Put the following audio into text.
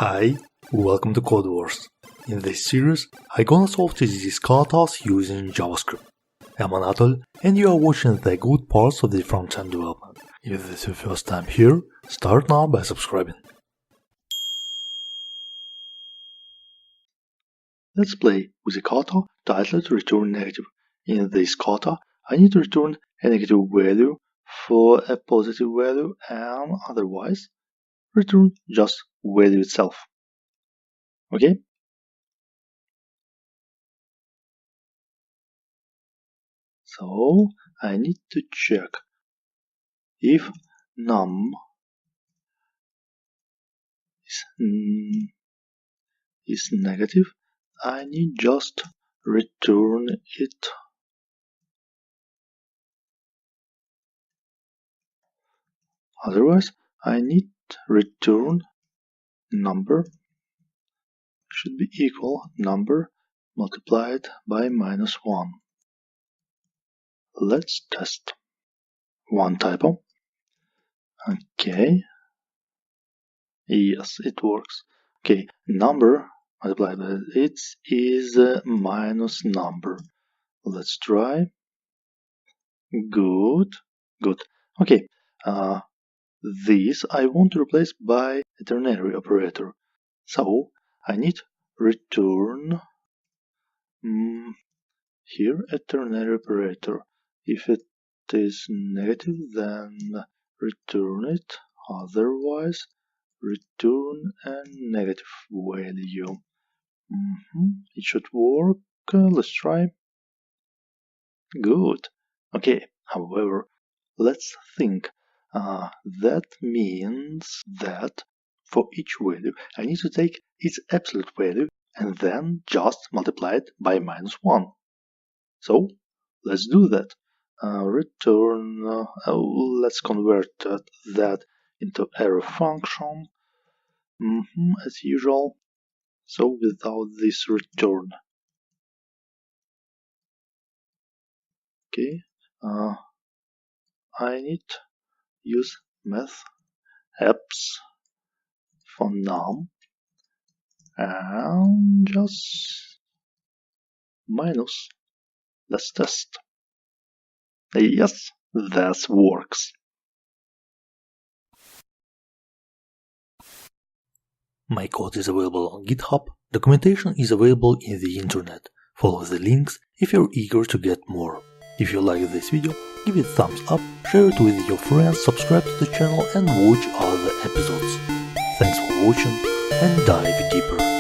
Hi, welcome to Codewars. In this series, I'm gonna solve TDD's katas using JavaScript. I'm Anatol, and you are watching the good parts of the front-end development. If this is your first time here, start now by subscribing. Let's play with a kata titled return negative. In this kata, I need to return a negative value for a positive value and otherwise return just value itself. Okay? So I need to check if num is negative. I need just return it. Otherwise, I need return number should be equal number multiplied by -1. Let's test. One typo. Okay. Yes, it works. Okay, number multiplied by it is minus number. Let's try. Good. Okay. This I want to replace by a ternary operator. So I need return here a ternary operator. If it is negative, then return it. Otherwise, return a negative value. It should work. Let's try. Good. Okay, however, let's think. That means that for each value, I need to take its absolute value and then just multiply it by -1. So, let's do that. Return, let's convert that into arrow function, as usual. So, without this return. Okay, I need to use math apps for num and just minus. Let's test. Yes, that works. My code is available on GitHub. Documentation is available in the internet. Follow the links if you're eager to get more. If you like this video, give it a thumbs up, share it with your friends, subscribe to the channel and watch other episodes. Thanks for watching and dive deeper.